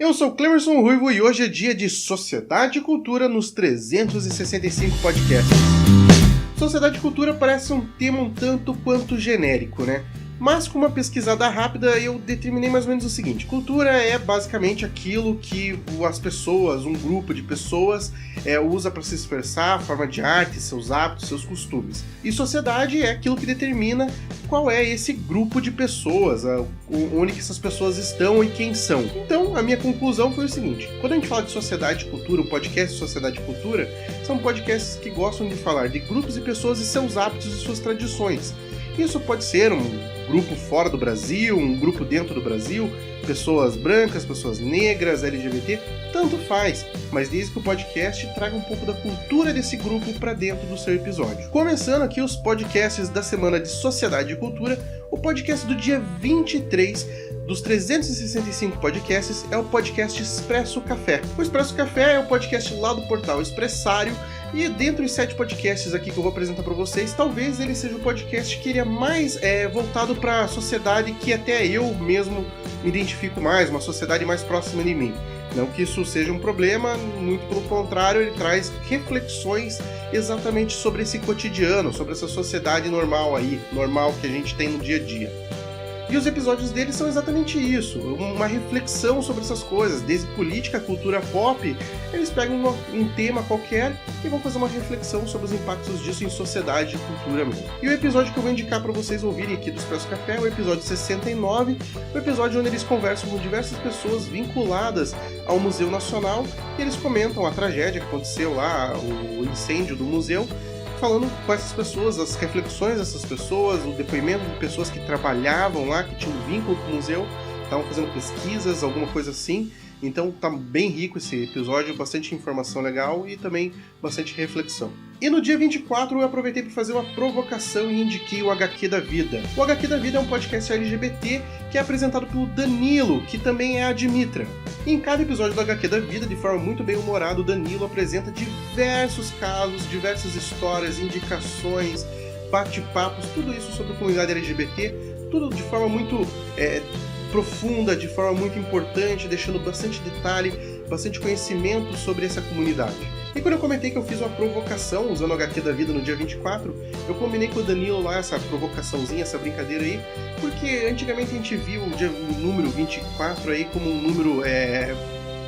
Eu sou Clemerson Ruivo e hoje é dia de Sociedade e Cultura nos 365 podcasts. Sociedade e Cultura parece um tema um tanto quanto genérico, né? Mas com uma pesquisada rápida eu determinei mais ou menos o seguinte: cultura é basicamente aquilo que as pessoas, um grupo de pessoas, usa para se expressar, forma de arte, seus hábitos, seus costumes. E sociedade é aquilo que determina qual é esse grupo de pessoas, onde que essas pessoas estão e quem são. Então, a minha conclusão foi o seguinte: quando a gente fala de sociedade e cultura, o podcast Sociedade e Cultura, são podcasts que gostam de falar de grupos e pessoas e seus hábitos e suas tradições. Isso pode ser um grupo fora do Brasil, um grupo dentro do Brasil, pessoas brancas, pessoas negras, LGBT, tanto faz, mas desde que o podcast traga um pouco da cultura desse grupo para dentro do seu episódio. Começando aqui os podcasts da semana de Sociedade e Cultura, o podcast do dia 23 dos 365 podcasts é o podcast Expresso Café. O Expresso Café é o podcast lá do portal Expressário, e dentre os 7 podcasts aqui que eu vou apresentar para vocês, talvez ele seja o podcast que ele é mais voltado para a sociedade que até eu mesmo me identifico mais, uma sociedade mais próxima de mim. Não que isso seja um problema, muito pelo contrário, ele traz reflexões exatamente sobre esse cotidiano, sobre essa sociedade normal que a gente tem no dia a dia. E os episódios deles são exatamente isso, uma reflexão sobre essas coisas, desde política, cultura pop, eles pegam um tema qualquer e vão fazer uma reflexão sobre os impactos disso em sociedade e cultura mesmo. E o episódio que eu vou indicar para vocês ouvirem aqui do Expresso Café é o episódio 69, o episódio onde eles conversam com diversas pessoas vinculadas ao Museu Nacional e eles comentam a tragédia que aconteceu lá, o incêndio do museu, falando com essas pessoas, as reflexões dessas pessoas, o depoimento de pessoas que trabalhavam lá, que tinham vínculo com o museu, estavam fazendo pesquisas, alguma coisa assim. Então tá bem rico esse episódio, bastante informação legal e também bastante reflexão. E no dia 24 eu aproveitei para fazer uma provocação e indiquei o HQ da Vida. O HQ da Vida é um podcast LGBT que é apresentado pelo Danilo, que também é a Dimitra. E em cada episódio do HQ da Vida, de forma muito bem humorada, o Danilo apresenta diversos casos, diversas histórias, indicações, bate-papos, tudo isso sobre a comunidade LGBT, tudo de forma muito profunda, de forma muito importante, deixando bastante detalhe, bastante conhecimento sobre essa comunidade. E quando eu comentei que eu fiz uma provocação usando o HQ da Vida no dia 24, eu combinei com o Danilo lá essa provocaçãozinha, essa brincadeira aí, porque antigamente a gente viu o número 24 aí como um número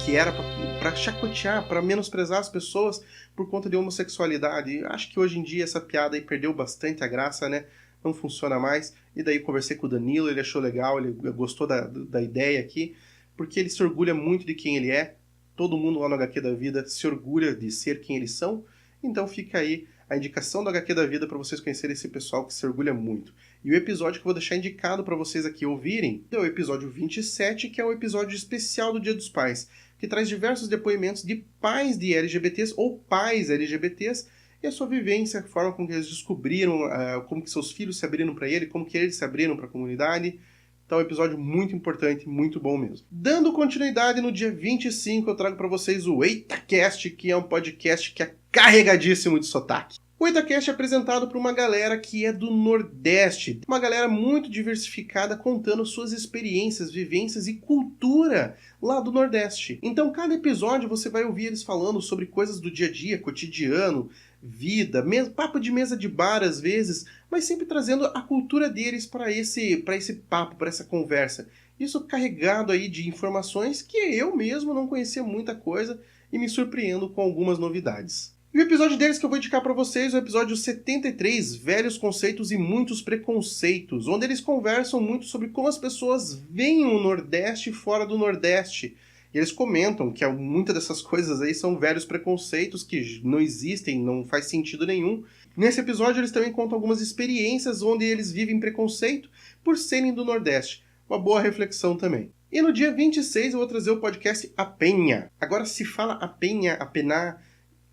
que era para chacotear, para menosprezar as pessoas por conta de homossexualidade. Acho que hoje em dia essa piada aí perdeu bastante a graça, né? Não funciona mais, e daí conversei com o Danilo, ele achou legal, ele gostou da ideia aqui, porque ele se orgulha muito de quem ele é, todo mundo lá no HQ da Vida se orgulha de ser quem eles são, então fica aí a indicação do HQ da Vida para vocês conhecerem esse pessoal que se orgulha muito. E o episódio que eu vou deixar indicado para vocês aqui ouvirem é o episódio 27, que é o episódio especial do Dia dos Pais, que traz diversos depoimentos de pais de LGBTs ou pais LGBTs, e a sua vivência, a forma como que eles descobriram, como que seus filhos se abriram para ele, como que eles se abriram para a comunidade. Então é um episódio muito importante, muito bom mesmo. Dando continuidade, no dia 25 eu trago para vocês o EitaCast, que é um podcast que é carregadíssimo de sotaque. O EitaCast é apresentado por uma galera que é do Nordeste, uma galera muito diversificada contando suas experiências, vivências e cultura lá do Nordeste. Então cada episódio você vai ouvir eles falando sobre coisas do dia a dia, cotidiano, vida, papo de mesa de bar às vezes, mas sempre trazendo a cultura deles para esse papo, para essa conversa. Isso carregado aí de informações que eu mesmo não conhecia muita coisa e me surpreendo com algumas novidades. E o episódio deles que eu vou indicar para vocês é o episódio 73, Velhos Conceitos e Muitos Preconceitos, onde eles conversam muito sobre como as pessoas veem o Nordeste fora do Nordeste. E eles comentam que muitas dessas coisas aí são velhos preconceitos que não existem, não faz sentido nenhum. Nesse episódio eles também contam algumas experiências onde eles vivem preconceito por serem do Nordeste. Uma boa reflexão também. E no dia 26 eu vou trazer o podcast A Penha. Agora se fala a penha, a penar,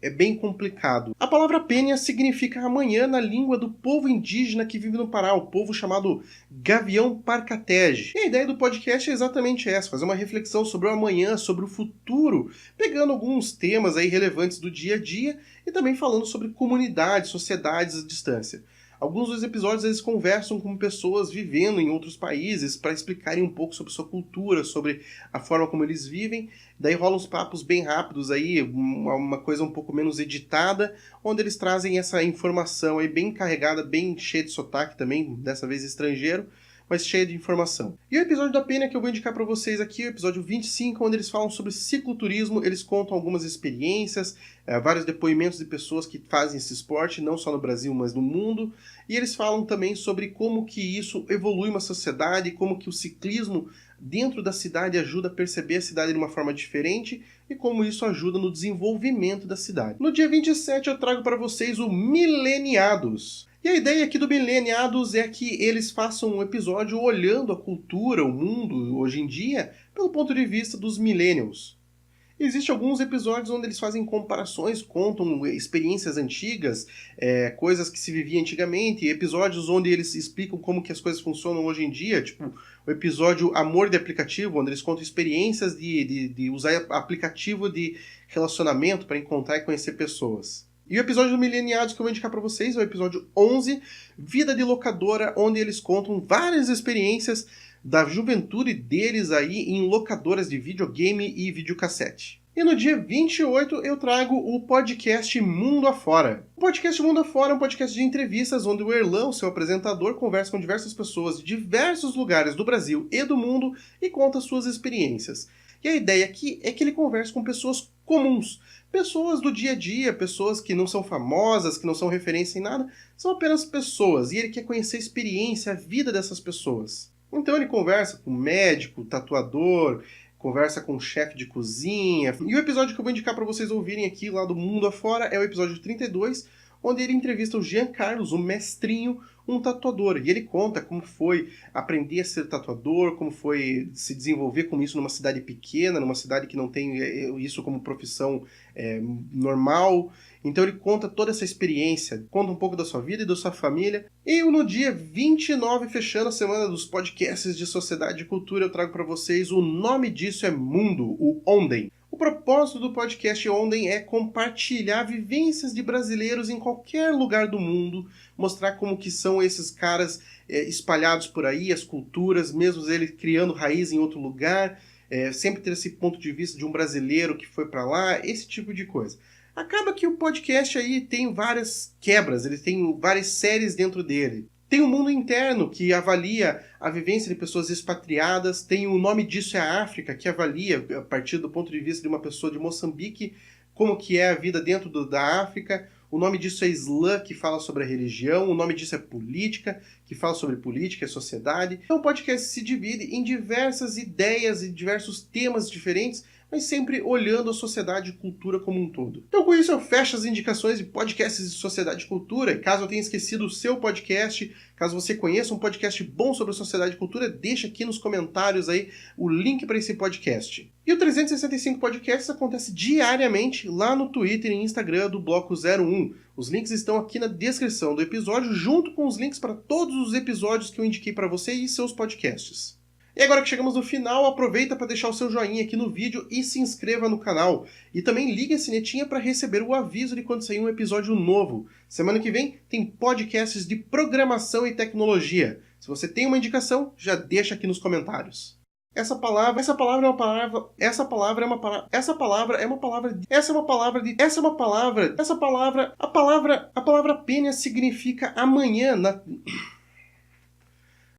é bem complicado. A palavra penha significa amanhã na língua do povo indígena que vive no Pará, o povo chamado Gavião Parcatege. E a ideia do podcast é exatamente essa, fazer uma reflexão sobre o amanhã, sobre o futuro, pegando alguns temas aí relevantes do dia a dia e também falando sobre comunidades, sociedades à distância. Alguns dos episódios eles conversam com pessoas vivendo em outros países para explicarem um pouco sobre sua cultura, sobre a forma como eles vivem. Daí rolam uns papos bem rápidos aí, uma coisa um pouco menos editada, onde eles trazem essa informação aí bem carregada, bem cheia de sotaque também, dessa vez estrangeiro, mas cheia de informação. E o episódio da Penha que eu vou indicar para vocês aqui, o episódio 25, onde eles falam sobre cicloturismo, eles contam algumas experiências, vários depoimentos de pessoas que fazem esse esporte, não só no Brasil, mas no mundo, e eles falam também sobre como que isso evolui uma sociedade, como que o ciclismo dentro da cidade ajuda a perceber a cidade de uma forma diferente e como isso ajuda no desenvolvimento da cidade. No dia 27 eu trago para vocês o Mileniados. E a ideia aqui do Mileniados é que eles façam um episódio olhando a cultura, o mundo, hoje em dia, pelo ponto de vista dos millennials. Existem alguns episódios onde eles fazem comparações, contam experiências antigas, coisas que se viviam antigamente, episódios onde eles explicam como que as coisas funcionam hoje em dia, tipo o episódio Amor de Aplicativo, onde eles contam experiências de usar aplicativo de relacionamento para encontrar e conhecer pessoas. E o episódio do Mileniados que eu vou indicar para vocês é o episódio 11, Vida de Locadora, onde eles contam várias experiências da juventude deles aí em locadoras de videogame e videocassete. E no dia 28 eu trago o podcast Mundo Afora. O podcast Mundo Afora é um podcast de entrevistas onde o Erlão, seu apresentador, conversa com diversas pessoas de diversos lugares do Brasil e do mundo e conta suas experiências. E a ideia aqui é que ele converse com pessoas comuns, pessoas do dia a dia, pessoas que não são famosas, que não são referência em nada, são apenas pessoas, e ele quer conhecer a experiência, a vida dessas pessoas. Então ele conversa com médico, tatuador, conversa com chefe de cozinha. E o episódio que eu vou indicar para vocês ouvirem aqui, lá do Mundo Afora, é o episódio 32, onde ele entrevista o Jean Carlos, o mestrinho, um tatuador. E ele conta como foi aprender a ser tatuador, como foi se desenvolver com isso numa cidade pequena, numa cidade que não tem isso como profissão normal. Então ele conta toda essa experiência, conta um pouco da sua vida e da sua família. E no dia 29, fechando a semana dos podcasts de sociedade e cultura, eu trago para vocês o nome disso é Mundo, o Onden. O propósito do podcast Onden é compartilhar vivências de brasileiros em qualquer lugar do mundo, mostrar como que são esses caras espalhados por aí, as culturas, mesmo eles criando raiz em outro lugar, sempre ter esse ponto de vista de um brasileiro que foi para lá, esse tipo de coisa. Acaba que o podcast aí tem várias quebras, ele tem várias séries dentro dele. Tem o Mundo Interno, que avalia a vivência de pessoas expatriadas. Tem o Nome Disso é a África, que avalia, a partir do ponto de vista de uma pessoa de Moçambique, como que é a vida dentro da África. O Nome Disso é Islã, que fala sobre a religião. O Nome Disso é Política, que fala sobre política e sociedade. Então o podcast se divide em diversas ideias e diversos temas diferentes, mas sempre olhando a sociedade e cultura como um todo. Então com isso eu fecho as indicações de podcasts de sociedade e cultura, e caso eu tenha esquecido o seu podcast, caso você conheça um podcast bom sobre sociedade e cultura, deixa aqui nos comentários aí o link para esse podcast. E o 365 Podcasts acontece diariamente lá no Twitter e Instagram do Bloco 01. Os links estão aqui na descrição do episódio, junto com os links para todos os episódios que eu indiquei para você e seus podcasts. E agora que chegamos no final, aproveita para deixar o seu joinha aqui no vídeo e se inscreva no canal. E também ligue a sinetinha para receber o aviso de quando sair um episódio novo. Semana que vem tem podcasts de programação e tecnologia. Se você tem uma indicação, já deixa aqui nos comentários. A palavra Penha significa amanhã